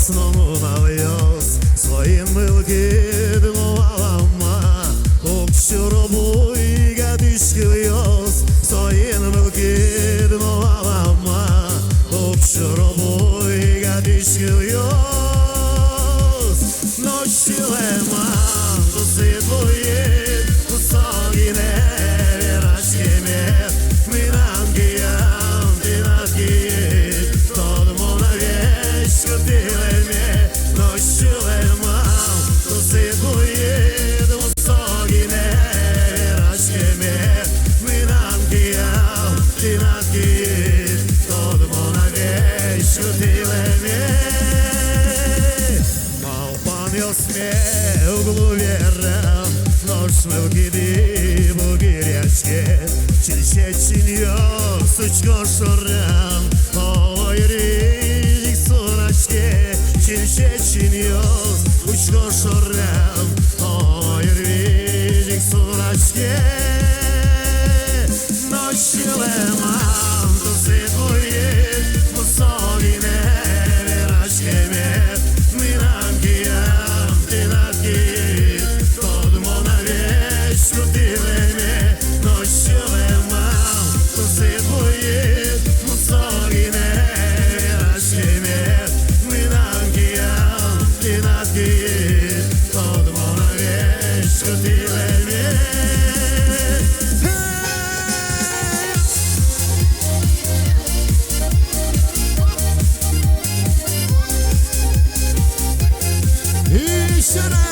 знову нав'яз своїм милким лавама, общо робуйга дишкільйоз своїм милким лавама, общо робуйга дишкільйоz. Ночі леман до світлої, посогіне вірашкіме, минангіям динакії, тодмо на вєшку тілеме. Ночі леман до світлої, посогіне вірашкіме, минангіям динакії, тодмо на вєшку тілеме. Углуверам, нож мелкиди бугирячке, чильче чиньё, сучко шорам, ой рижик сурачке, чильче чиньё, сучко шорам, ой рижик сурачке. Ночи лемам, то світлує, посогіне вірашкеме, минангіям динакії, тодмо на вєшку тілеме. Ночі лемам, то світлує, посогіне вірашкеме, минангіям динакії, тодмо на вєшку тілеме. Еще раз!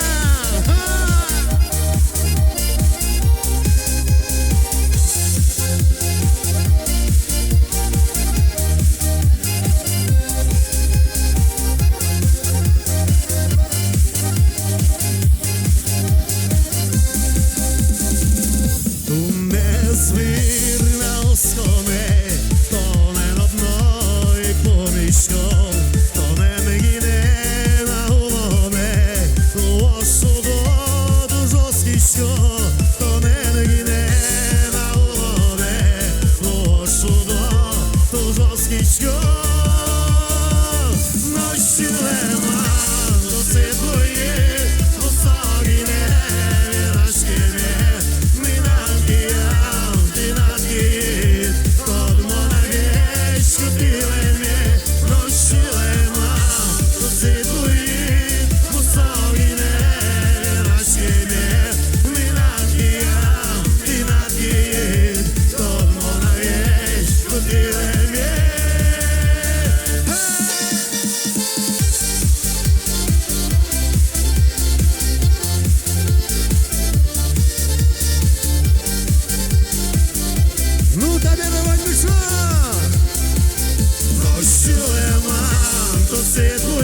Tu me svirnal skone, tonen od mojih pomiškov, tonen gine na ulome, lošu vodu žoskiško, tonen gine na ulome, lošu vodu žoskiško. Noći leman do svjetluje, posogine vjeraškene, minangijam dinakiji, тодмо на вєшку тілеме. Noći leman do svjetluje, posogine vjeraškene, minangijam dinakiji, тодмо на вєшку тілеме. Ну, тебе давай мешать! Ночі леман, то світло